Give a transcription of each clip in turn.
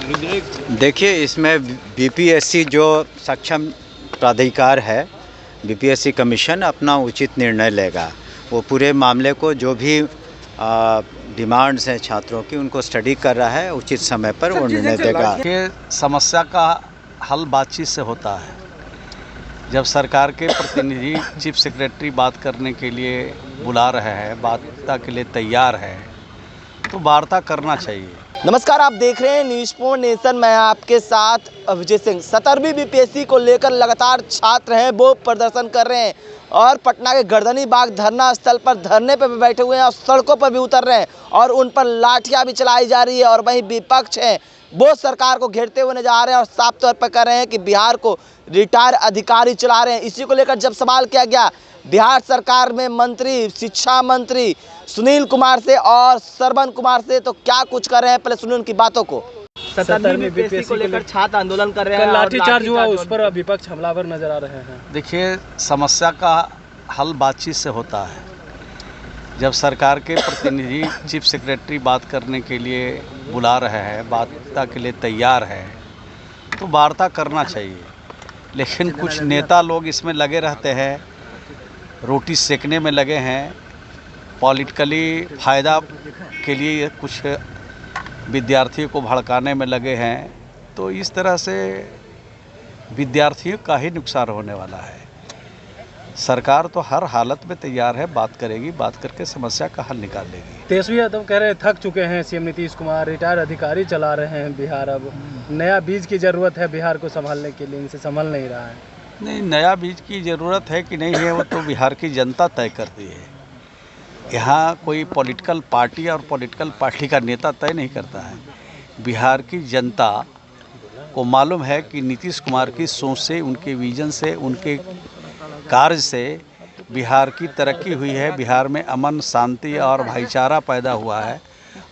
देखिए, इसमें बीपीएससी जो सक्षम प्राधिकार है, बीपीएससी कमीशन अपना उचित निर्णय लेगा। वो पूरे मामले को जो भी डिमांड्स हैं छात्रों की, उनको स्टडी कर रहा है, उचित समय पर वो निर्णय देगा। ये समस्या का हल बातचीत से होता है। जब सरकार के प्रतिनिधि चीफ सेक्रेटरी बात करने के लिए बुला रहे हैं, वार्ता के लिए तैयार है, तो वार्ता करना चाहिए। नमस्कार, आप देख रहे हैं न्यूज़ पॉइंट नेशन। मैं आपके साथ अभिजीत सिंह। 17वीं बीपीएससी को लेकर लगातार छात्र हैं वो प्रदर्शन कर रहे हैं और पटना के गर्दनी बाग धरना स्थल पर धरने पर भी बैठे हुए हैं और सड़कों पर भी उतर रहे हैं और उन पर लाठियां भी चलाई जा रही है। और वहीं विपक्ष है वो सरकार को घेरते हुए नजर आ रहे हैं और साफ तौर पर कह रहे हैं कि बिहार को रिटायर अधिकारी चला रहे हैं। इसी को लेकर जब सवाल किया गया बिहार सरकार में मंत्री, शिक्षा मंत्री सुनील कुमार से और श्रवण कुमार से, तो क्या कुछ कर रहे हैं, पहले सुनिए उनकी बातों को। 17वीं बीपीएससी को लेकर छात्र आंदोलन कर रहे हैं, लाठीचार्ज हुआ, उस पर विपक्ष हमलावर नजर आ रहे हैं। देखिए, समस्या का हल बातचीत से होता है। जब सरकार के प्रतिनिधि चीफ सेक्रेटरी बात करने के लिए बुला रहे हैं, वार्ता के लिए तैयार है, तो वार्ता करना चाहिए। लेकिन कुछ नेता लोग इसमें लगे रहते हैं, रोटी सेकने में लगे हैं, पॉलिटिकली फ़ायदा के लिए कुछ विद्यार्थियों को भड़काने में लगे हैं। तो इस तरह से विद्यार्थियों का ही नुकसान होने वाला है। सरकार तो हर हालत में तैयार है, बात करेगी, बात करके समस्या का हल निकालेगी। तेजस्वी यादव कह रहे हैं थक चुके हैं सीएम नीतीश कुमार, रिटायर अधिकारी चला रहे हैं बिहार, अब नया बीज की ज़रूरत है बिहार को संभालने के लिए, इनसे संभल नहीं रहा है। नहीं, नया बीज की ज़रूरत है कि नहीं है वो तो बिहार की जनता तय करती है। यहाँ कोई पॉलिटिकल पार्टी और पॉलिटिकल पार्टी का नेता तय नहीं करता है। बिहार की जनता को मालूम है कि नीतीश कुमार की सोच से, उनके विजन से, उनके कार्य से बिहार की तरक्की हुई है। बिहार में अमन, शांति और भाईचारा पैदा हुआ है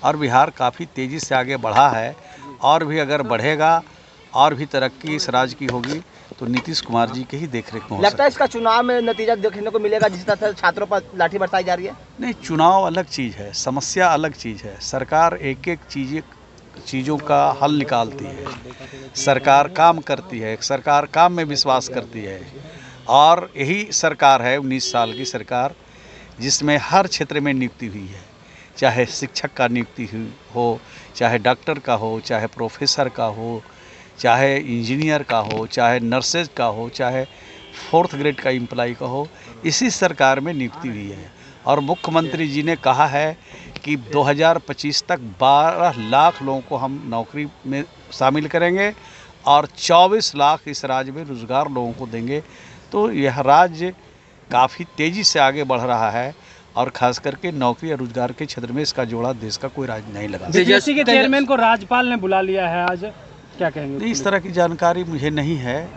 और बिहार काफ़ी तेज़ी से आगे बढ़ा है। और भी अगर बढ़ेगा और भी तरक्की इस राज्य की होगी तो नीतीश कुमार जी के ही देखरेख में हो लगता है इसका चुनाव में नतीजा देखने को मिलेगा जिस तरह से छात्रों पर लाठी बरसाई जा रही है। नहीं, चुनाव अलग चीज़ है, समस्या अलग चीज़ है। सरकार एक एक चीज़ों का हल निकालती है, सरकार काम करती है, सरकार काम में विश्वास करती है। और यही सरकार है 19 साल की सरकार, जिसमें हर क्षेत्र में नियुक्ति हुई है। चाहे शिक्षक का नियुक्ति हो, चाहे डॉक्टर का हो, चाहे प्रोफेसर का हो, चाहे इंजीनियर का हो, चाहे नर्सेज का हो, चाहे 4th ग्रेड का एम्प्लॉय का हो, इसी सरकार में नियुक्ति हुई है। और मुख्यमंत्री जी ने कहा है कि 2025 तक 12 लाख लोगों को हम नौकरी में शामिल करेंगे और 24 लाख इस राज्य में रोज़गार लोगों को देंगे। तो यह राज्य काफ़ी तेज़ी से आगे बढ़ रहा है और ख़ास करके नौकरी और रोजगार के क्षेत्र में इसका जोड़ा देश का कोई राज्य नहीं लगा। बीपीएससी के चेयरमैन को राज्यपाल ने बुला लिया है आज, क्या कहेंगे? इस तरह की जानकारी मुझे नहीं है।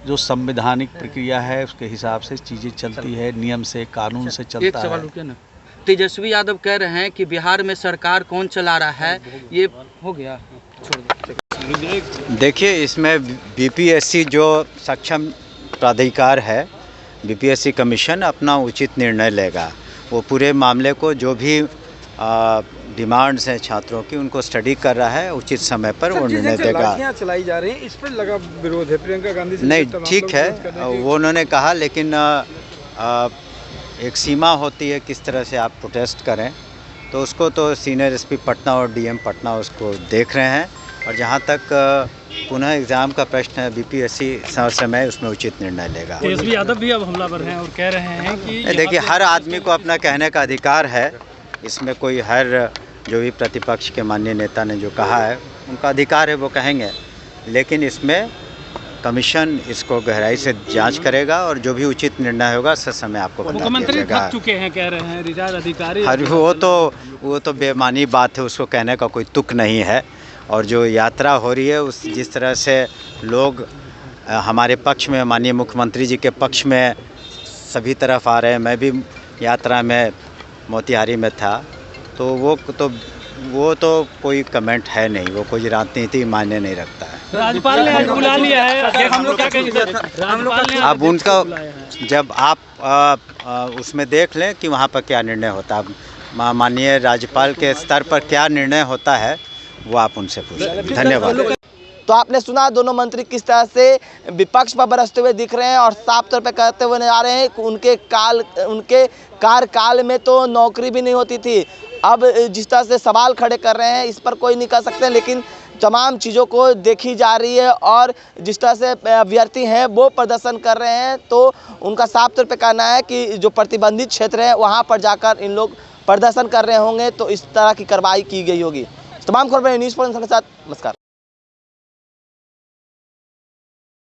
जो संवैधानिक प्रक्रिया है उसके हिसाब से चीज़ें चलती है, नियम से, कानून से चलता है। एक सवाल रुकिए ना। तेजस्वी यादव कह रहे हैं कि बिहार में सरकार कौन चला रहा है, ये हो गया, छोड़ दो। देखिए, इसमें बीपीएससी जो सक्षम प्राधिकार है, बीपीएससी कमीशन अपना उचित निर्णय लेगा। वो पूरे मामले को जो भी डिमांड्स हैं छात्रों की, उनको स्टडी कर रहा है, उचित समय पर वो निर्णय देगा। लाठियां चलाई जा रही हैं, इस पर लगा विरोध है प्रियंका गांधी से। नहीं, ठीक है, वो उन्होंने कहा, लेकिन एक सीमा होती है किस तरह से आप प्रोटेस्ट करें। तो उसको तो सीनियर एसपी पटना और डीएम पटना उसको देख रहे हैं। और जहाँ तक पुनः एग्ज़ाम का प्रश्न है, बीपीएससी समय उसमें उचित निर्णय लेगा। तेजस्वी यादव भी अब हमलावर हैं और कह रहे हैं कि देखिए, हर आदमी को अपना कहने का अधिकार है। इसमें कोई हर जो भी प्रतिपक्ष के माननीय नेता ने जो कहा है उनका अधिकार है, वो कहेंगे। लेकिन इसमें कमीशन इसको गहराई से जांच करेगा और जो भी उचित निर्णय होगा सर समय आपको बता दिया मुख्यमंत्री जाएगा। थक चुके हैं, कह रहे हैं रिटायर अधिकारी। वो तो बेमानी बात है, उसको कहने का कोई तुक नहीं है। और जो यात्रा हो रही है, उस जिस तरह से लोग हमारे पक्ष में, माननीय मुख्यमंत्री जी के पक्ष में सभी तरफ आ रहे हैं। मैं भी यात्रा में मोतिहारी में था, तो वो तो कोई कमेंट है नहीं, वो कोई राजनीति मायने नहीं रखता है। राज्यपाल ने आज बुला लिया है, हम लोग क्या कहेंगे? राज्यपाल ने अब उनका जब आप उसमें देख लें कि वहाँ पर क्या निर्णय होता है, माननीय राज्यपाल के स्तर पर क्या निर्णय होता है, वो आप उनसे पूछें। धन्यवाद। तो आपने सुना दोनों मंत्री किस तरह से विपक्ष पर बरसते हुए दिख रहे हैं और साफ तौर पे कहते हुए नजर आ रहे हैं कि उनके कार्यकाल में तो नौकरी भी नहीं होती थी। अब जिस तरह से सवाल खड़े कर रहे हैं इस पर कोई नहीं कर सकते, लेकिन तमाम चीज़ों को देखी जा रही है और जिस तरह से अभ्यर्थी हैं वो प्रदर्शन कर रहे हैं तो उनका साफ तौर पे कहना है कि जो प्रतिबंधित क्षेत्र है वहाँ पर जाकर इन लोग प्रदर्शन कर रहे होंगे तो इस तरह की कार्रवाई की गई होगी। तमाम खबरें न्यूज़ पॉइंट के साथ। नमस्कार।